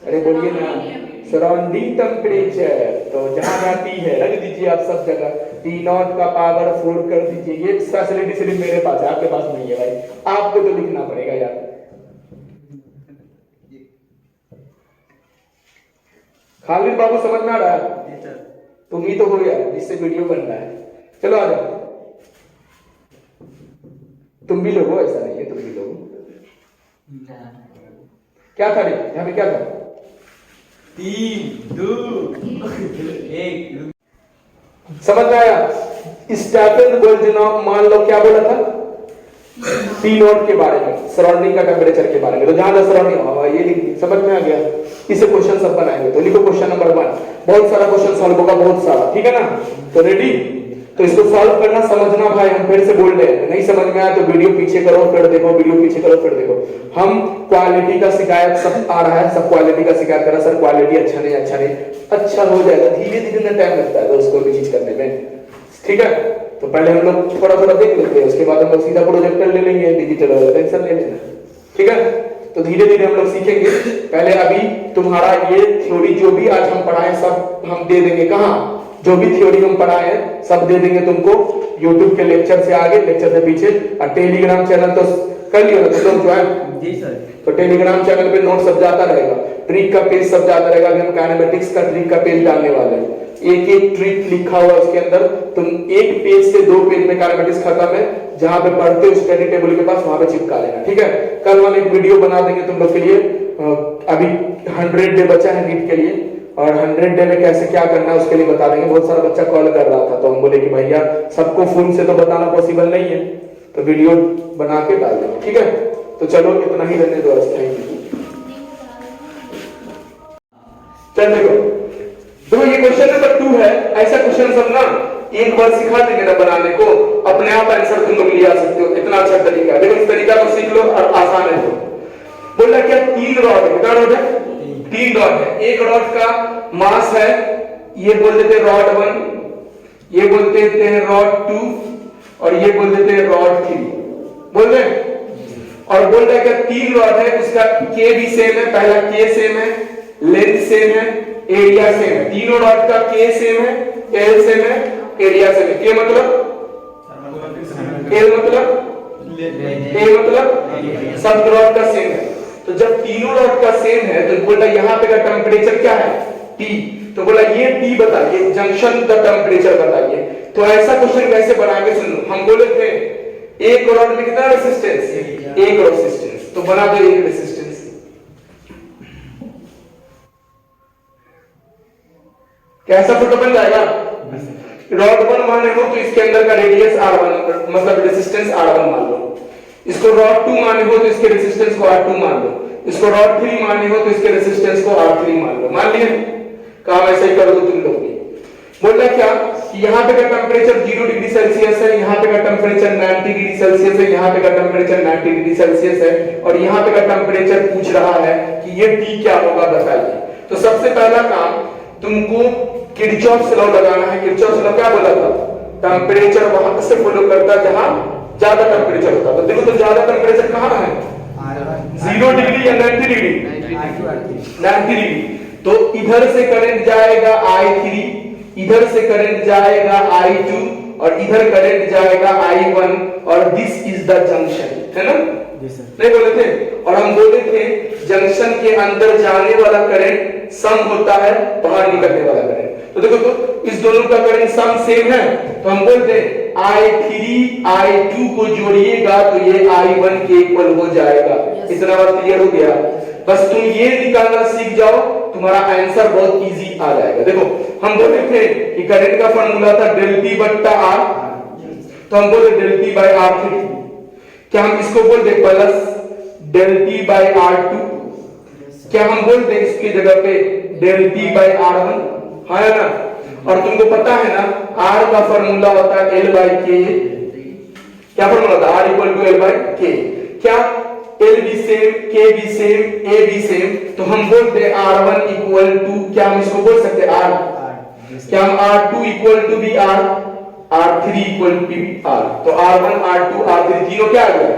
अरे बोलिए ना, सराउंडिंग टेम्परेचर। तो जहां जहां T है रख दीजिए आप सब जगह। T नॉट का पावर 4 कर दीजिए। ये फैसिलिटी सिर्फ मेरे पास है, आपके पास नहीं है भाई। आपको तो लिखना पड़ेगा यार। खालिद बाबू समझ में आ रहा है? तुम ही तो हो यार जिससे वीडियो बन रहा है। चलो आ जाओ। तुम भी लोग हो, ऐसा नहीं है, तुम भी लोग हो। क्या था रे यहाँ पे? क्या था? 3 2 1। समझ में आया? स्टेफेन बोल्ट्जमान मान लो क्या बोला था? T नॉट के बारे में, सराउंडिंग का टेम्परेचर के बारे में। तो जहां जहां सराउंडिंग हवा, ये लिख, समझ में आ गया? इसे क्वेश्चन सब बनाएंगे। तो लिखो क्वेश्चन नंबर 1। बहुत सारा क्वेश्चन सॉल्व होगा, बहुत सारा, ठीक है ना? तो रेडी? तो इसको सॉल्व करना, समझना भाई। हम फिर से बोल रहे हैं, नहीं समझ में आया तो वीडियो पीछे करो फिर देखो, वीडियो पीछे करो फिर देखो। हम क्वालिटी का शिकायत सब आ रहा है, सब क्वालिटी का शिकायत कर रहा है, सर क्वालिटी अच्छा नहीं, अच्छा नहीं। अच्छा हो जाएगा, धीरे धीरे ना टाइम लगता है उसको भी चीज करने में, ठीक है? तो पहले हम लोग थोड़ा थोड़ा देख लेते हैं, उसके बाद हम लोग सीधा प्रोजेक्टर ले लेंगे, डिजिटल वाला टेंशन ले लेना, ठीक है? तो धीरे धीरे हम लोग सीखेंगे। पहले अभी तुम्हारा ये थ्योरी जो भी आज हम पढ़ाए सब हम दे देंगे। कहाँ? जो भी थ्योरी हम पढ़ाए हैं सब दे देंगे तुमको YouTube के लेक्चर से आगे, लेक्चर से पीछे। और टेलीग्राम चैनल तो कर लियो ना तुम लोग ज्वाइन? जी सर। तो टेलीग्राम चैनल पे नोट सब जाता रहेगा, ट्रिक का पेज सब जाता रहेगा। अभी हम काइनेमेटिक्स का ट्रिक का पेज डालने वाले हैं। एक एक ट्रिक लिखा हुआ उसके अंदर। तुम एक पेज से 2 पेज में काइनेमेटिक्स खत्म है। जहां पे पढ़ते हो स्टडी टेबल के पास वहां पे चिपका लेना, ठीक है? कल वाले एक वीडियो बना देंगे तुम लोग के लिए। अभी 100 डे बचा है नीट के लिए, और 100 डे में कैसे क्या करना है उसके लिए बता देंगे। बहुत सारा बच्चा कॉल कर रहा था, तो हम बोले कि भैया सबको फोन से तो बताना पॉसिबल नहीं है, तो वीडियो बना के डाल देंगे, ठीक है? तो चलो इतना ही रहने दो, थैंक यू। चल देखो ये क्वेश्चन नंबर 2 है। ऐसा क्वेश्चन सब ना एक बार सिखा देंगे ना बनाने को, अपने आप आंसर तुम लोग ले आ सकते हो। इतना अच्छा तरीका है, देखो इस तरीका को सीख लो और आसान है। तो बोला क्या? 3 रॉड है। कितना रॉड है? 3 रॉड है। एक रॉड का मास है, ये बोल देते रॉड 1, ये बोल देते हैं रॉड 2, और ये बोल देते हैं रॉड 3, बोल रहे? और बोल रहा है क्या 3 रॉड है, उसका K भी सेम है। पहला K सेम है, लेंथ सेम है, एरिया सेम है। तीनों रॉड का K सेम है, L सेम है, एरिया सेम है। K मतलब, L मतलब, A मतलब सब रॉड का सेम है। तो जब तीनों रॉड का सेम है तो बोला यहाँ पे का टेम्परेचर क्या है? T। तो बोला ये T बताइए, जंक्शन द टेम्परेचर बताइए। तो ऐसा क्वेश्चन कैसे बनाएंगे सुन लो। हम बोले थे एक रॉड में कितना रेजिस्टेंस? एक रेजिस्टेंस। तो बना दो एक रेजिस्टेंस। कैसा फोटो बन जाएगा? रॉड 1 माने हो तो इसके अंदर का रेडियस R1 मतलब रेजिस्टेंस R1 मान लो। इसको रॉड 2 माने हो तो इसके रेजिस्टेंस को R2 मान लो। इसको रॉड 3 माने हो तो इसके रेजिस्टेंस को R3 मान लो। मान लिए? काम ऐसे ही कर दो तुम लोग भी। बोला क्या कि यहाँ पे का टेम्परेचर 0 डिग्री सेल्सियस है, यहाँ पे का टेम्परेचर 90 डिग्री सेल्सियस है, यहाँ पे का टेम्परेचर 90 डिग्री सेल्सियस है, और यहाँ पे का टेम्परेचर पूछ रहा है कि ये T क्या होगा बताइए। तो सबसे पहला काम तुमको किरचॉफ लॉ लगाना है। किरचॉफ लॉ क्या बोला था? टेम्परेचर वहां से फॉलो करता है जहां ज्यादा टेम्परेचर होता है। तो देखो तो ज्यादा टेम्परेचर कहां है? 0 डिग्री या 90 डिग्री? 90 डिग्री। तो इधर से करंट जाएगा I3, इधर से करंट जाएगा I2 और इधर करंट जाएगा I1 और दिस इज द जंक्शन, है ना? नहीं बोले थे? और हम बोले थे जंक्शन के अंदर जाने वाला करंट सम होता है बाहर निकलने वाला करंट। तो देखो तो इस दोनों का करंट सम सेम है, तो हम बोलते हैं I3 I2 को जोड़िएगा तो ये I1 के इक्वल हो जाएगा। इतना बात क्लियर हो गया? बस तुम ये निकालना सीख जाओ, तुम्हारा आंसर बहुत इजी आ जाएगा। देखो हम बोले थे कि करंट का फार्मूला था del P बट्टा R, तो हम बोले del P बाय R3। क्या हम इसको बोल दे plus del P by R2? क्या हम बोल दे इसकी जगह पे del P बाय R1? हाँ है ना? और तुमको पता है ना R का फार्मूला होता है L बाय K। क्या फार्मूला होता है? R equal to L by K। क्या L भी सेम, K भी सेम, A भी सेम, तो हम बोलते हैं R1 इक्वल टू, क्या हम इसको बोल सकते हैं R? क्या हम R2 इक्वल टू भी R, R3 इक्वल टू भी R? तो R1 R2 R3 तीनों क्या आ गया?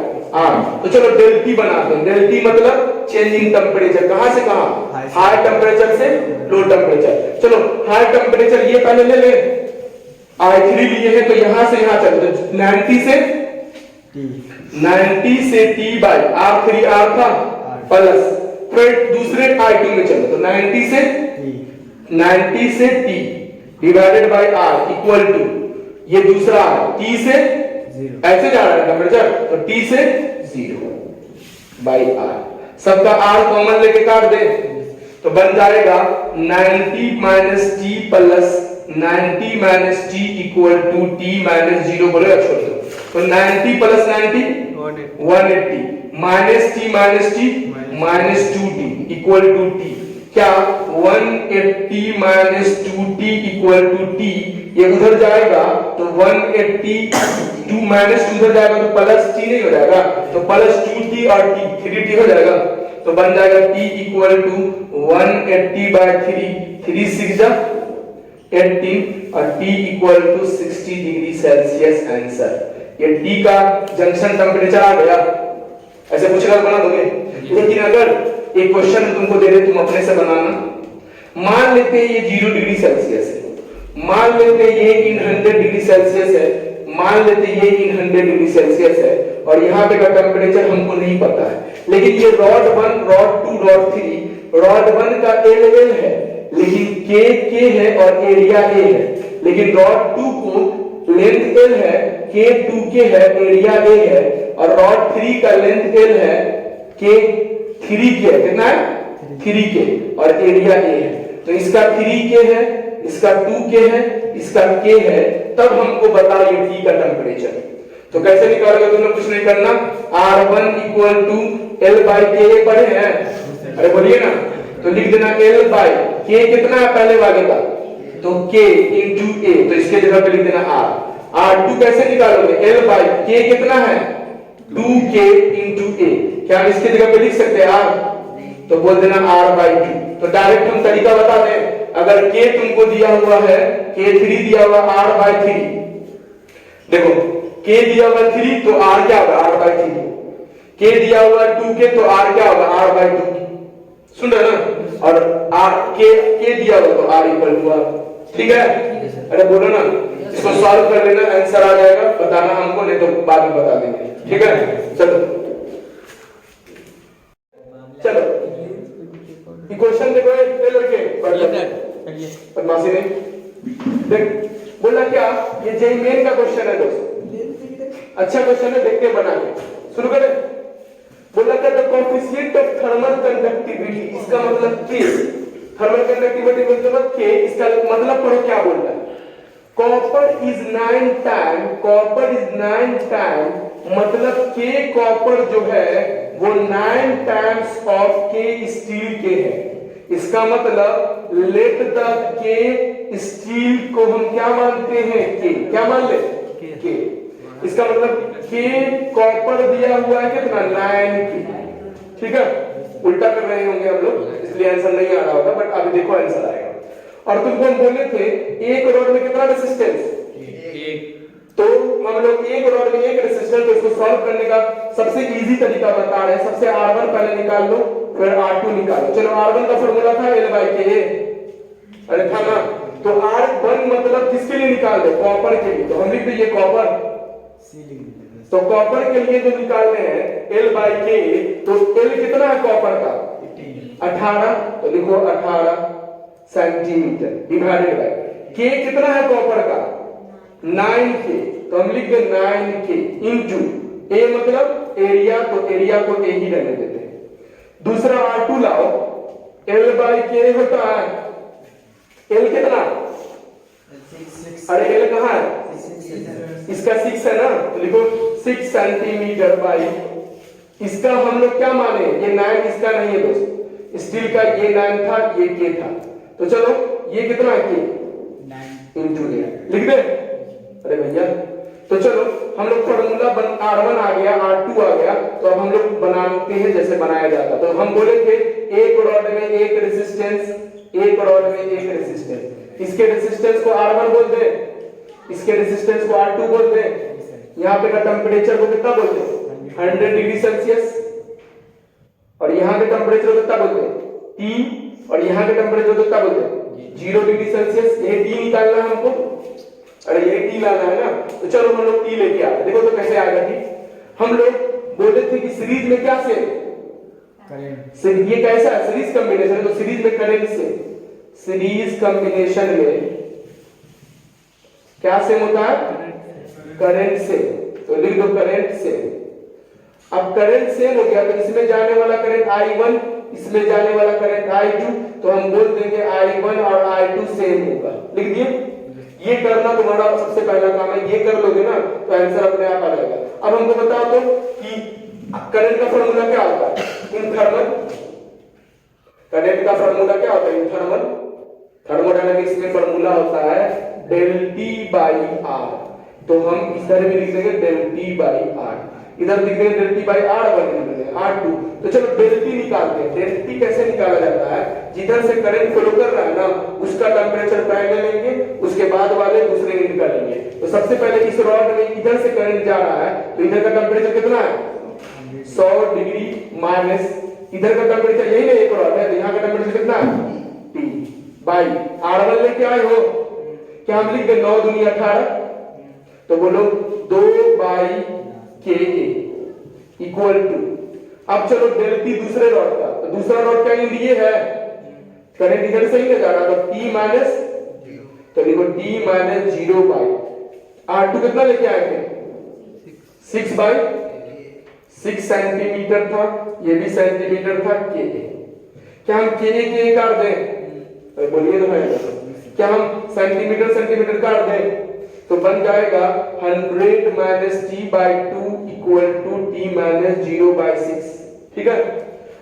R। तो चलो del T बनाते हैं। del T मतलब चेंजिंग टेम्परेचर, कहां से कहां? हाई टेम्परेचर से लो टेम्परेचर। चलो हाई टेम्परेचर ये पहले ले ले, I3 लिए है तो यहां से यहां चलते 90 से T बाय R3 R था प्लस, फिर दूसरे I2 में चलो तो 90 से T divided by R equal to ये दूसरा T से 0, ऐसे जा रहा है टेम्परेचर, तो T से 0 बाय R। सबका R कॉमन लेके काट दे तो बन जाएगा 90 minus T plus 90 minus T equal to T minus 0। बोलेगा छोड़ दो, तो 90 plus 90 180 minus T minus 2T equal to T। क्या 180 minus 2T equal to T, ये उधर जाएगा तो 180 2 माइनस 2 उधर जाएगा तो प्लस T नहीं हो जाएगा, तो प्लस 2T और T 3T हो जाएगा, तो बन जाएगा T इक्वल टू 180 बाय 3 6 जा 18 और T equal to 60 degree Celsius answer. ये T का जंक्शन टेम्परेचर आ गया। ऐसे पूछेगा बना दोगे, लेकिन अगर एक क्वेश्चन तुमको दे रहे तुम अपने से बनाना। मान लेते हैं ये 0 डिग्री सेल्सियस है, मान लेते हैं ये इन 100 डिग्री सेल्सियस है, मान लेते हैं ये इन 100 डिग्री सेल्सियस है और यहाँ पे का टेम्परेचर हमको नहीं पता है, लेकिन ये रॉड 1 रॉड 2 रॉड 3, रॉड 1 का L है लेकिन K है और एरिया A है, लेकिन रॉड 2 को लेंथ L है, K 2K है, एरिया A है, और रॉड 3 का लेंथ L है, K 3K है, कितना है? 3K और एरिया A है। तो इसका 3K है, इसका 2K है, इसका K है, तब हमको बताइए T का टेम्परेचर। तो कैसे निकालोगे? तुमने कुछ नहीं करना, R1 equal to L by K पढ़े हैं? अरे बोलिए ना, तो लिख देना L बाय K कितना है पहले वाले का, तो K इंटू A, तो इसके जगह पे लिख देना R। R2 कैसे निकालोगे? L बाय K कितना है? 2K into A। क्या हम इसके जगह पे लिख सकते हैं R? तो बोल देना R बाय 2। तो डायरेक्ट हम तरीका बता दें, अगर K तुमको दिया हुआ है, K3 दिया हुआ R बाय 3, देखो K दिया हुआ 3 तो R क्या होगा? R bye 3। K दिया हुआ 2K तो R क्या होगा? R bye 2। सुन रहे ना? और R K दिया हुआ तो R इक्वल टू R। ठीक है? अरे बोलो ना, इसको सॉल्व कर लेना, आंसर आ जाएगा, बताना हमको, नहीं तो बाद में बता देंगे। ठीक है? चलो चलो इक्वेशन देखो ये लड़के बदमाशी नहीं देख, बोला क्या ये जेई मेन का क्वेश्चन है दोस्त, अच्छा क्वेश्चन है, देखते बना के शुरू करें। बोला क्या the coefficient of thermal conductivity, इसका मतलब K, थर्मल कंडक्टिविटी मतलब K, इसका मतलब पढ़ो क्या बोल रहा है। Copper is 9 time, copper is 9 time, मतलब K कॉपर जो है वो 9 टाइम्स ऑफ K स्टील के है। इसका मतलब लेट द K स्टील को हम क्या मानते हैं? K, क्या मान ले? K। इसका मतलब K कॉपर दिया हुआ है कितना? 9K। ठीक है? उल्टा कर रहे होंगे हम लोग, इसलिए आंसर नहीं आ रहा होगा, बट अभी देखो आंसर आएगा। और तुमको हम बोले थे एक रॉड में कितना रेजिस्टेंस, एक। तो हम लोग एक रॉड में एक रेजिस्टेंस, तो इसको सॉल्व करने का सबसे इजी तरीका बता रहे हैं। सबसे R1 पहले निकाल लो, फिर R2 निकालो। चलो R1 का फॉर्मूला था L/Ka, अरे था ना, तो R1 मतलब किसके लिए निकाल दो, कॉपर के लिए, तो हम लिख देंगे कॉपर। तो कॉपर के लिए जो निकालने हैं L/K, तो L कितना है कॉपर का, 18, तो लिखो 18 सेंटीमीटर डिवाइडेड बाय K कितना है कॉपर का, 9K, तो हम लिख दें 9K इनटू A मतलब एरिया, तो एरिया को A ही रहने देते हैं। दूसरा R2 लाओ, L/K होता है, L कितना, अरे L कहाँ है, इसका 6 है ना, तो लिखो 6 सेंटीमीटर बाई, इसका हम लोग क्या माने, ये 9 इसका नहीं है दोस्त, स्टील का ये 9 था, ये K था, तो चलो ये कितना है K इंटू लिख दे, अरे भैया, तो चलो हम लोग फॉर्मूला R1 आ गया, R2 आ गया, तो अब हम लोग बनाते हैं जैसे बनाया जाता। तो हम बोले थे एक रॉड में एक रेजिस्टेंस, एक रॉड में एक रेजिस्टेंस, इसके रेजिस्टेंस को R1 बोलते हैं, इसके रेजिस्टेंस को R2 बोलते हैं। यहाँ पे का टेम्परेचर को कितना बोलते हैं, 100 डिग्री सेल्सियस, और यहाँ के टेम्परेचर को कितना बोलते हैं, T, और यहाँ के टेम्परेचर को कितना बोलते हैं, 0 डिग्री सेल्सियस। ये T निकालना है हमको, अरे ये T लाना है ना, तो चलो हम लोग T लेके आते। देखो तो कैसे आएगा T, हम लोग बोले थे कि सीरीज में क्या से करंट, ये कैसा है सीरीज कॉम्बिनेशन, तो सीरीज में करंट से, सीरीज कॉम्बिनेशन में क्या सेम होता है, करंट से, तो लिख दो करंट से। अब करंट सेम हो गया, तो इसमें जाने वाला करंट I1, इसमें जाने वाला करंट I2, तो हम बोल देंगे I1 और I2 सेम होगा, लिख दिए। ये करना तुम्हारा सबसे पहला काम है, ये कर लोगे ना तो आंसर अपने आप आ जाएगा। अब हमको बताओ तो कि करंट का फॉर्मूला क्या होता है, इनथर्मल, करंट का फॉर्मूला क्या होता है, इनथर्मल, थर्मोडायनामिक्स में फॉर्मूला होता है del T by R, तो हम इधर भी लिख देंगे del T by R, इधर लिख देंगे del T by R, R2। तो चलो del T निकालते हैं। del T कैसे निकाला जाता है, जिधर से करंट फ्लो कर रहा है ना उसका टेम्परेचर पहले लेंगे, उसके बाद वाले दूसरे एंड का लेंगे। तो सबसे पहले इस रॉड में इधर से करंट जा रहा है, तो इधर का टेम्परेचर कितना है, 100 डिग्री माइनस, इधर का टेम्परेचर यही ना एक रॉड है, तो यहाँ का टेम्परेचर कितना है, T बाई R1 लेके आए हो, क्या हम लिख दे 9 दूनी 18, तो बोलो 2 बाई Ka इक्वल टू, अब चलो del T दूसरे रॉड का, तो दूसरा रॉड का इंड ये है, करंट इधर से ही ना जा रहा, तो T माइनस, तो लिखो T माइनस 0 बाई R2 कितना लेके आए थे, 6 बाई 6 सेंटीमीटर था, ये भी सेंटीमीटर था Ka, क्या हम Ka काट दें, बोलिए तो भाई, क्या हम सेंटीमीटर सेंटीमीटर काट दें, तो बन जाएगा 100 minus T by 2 equal to T minus 0 by 6, ठीक है।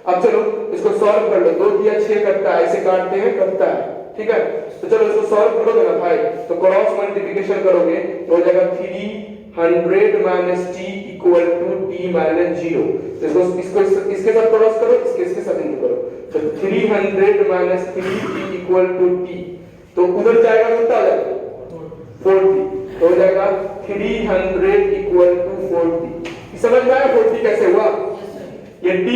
अब चलो इसको सॉल्व कर लो, 2 दिया 6 कटता है, ऐसे काटते हैं कटता है, ठीक है। तो चलो इसको सॉल्व करोगे ना भाई, तो क्रॉस मल्टीप्लिकेशन करोगे तो हो जाएगा 300 minus T equal to T minus 0, तो इसको इसके साथ क्रॉस करो, इसके साथ इंटू करो, तो 300 minus 3T equal to T, तो उधर जाएगा कितना आ जाएगा 40, तो हो जाएगा 300 इक्वल टू 40। समझ में आया 40 कैसे हुआ, ये T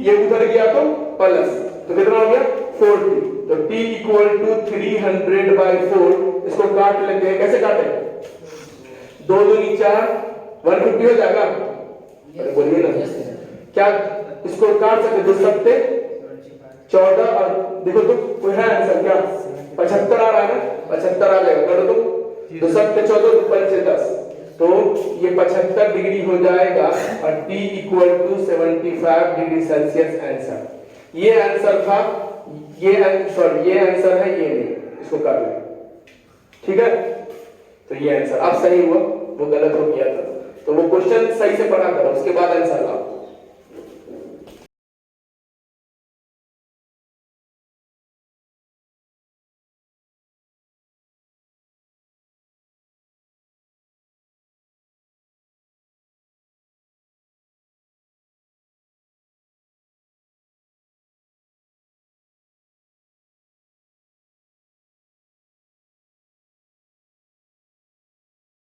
ये उधर गया तो प्लस, तो कितना हो गया 40, तो T इक्वल टू 300 बाई 4, इसको काट लेते हैं, कैसे काटे, 2 दूनी 4, 150 हो जाएगा, अरे बोलिए ना, क्या इसको काट सकते, 2 सत्ते 14, और देखो तो कोई है आंसर क्या, 75 आ रहा है ना, 75 आ जाएगा, करो तो 2 सत्ते 14, 2 पंचे 10, तो ये 75 डिग्री हो जाएगा, और T equal to 75 degree Celsius answer. ये आंसर था, ये सॉरी ये आंसर है, ये नहीं, इसको कर ले, ठीक है। तो ये आंसर अब सही हुआ, वो गलत हो गया था, तो वो क्वेश्चन सही से पढ़ा करो, उसके बाद आंसर लाओ।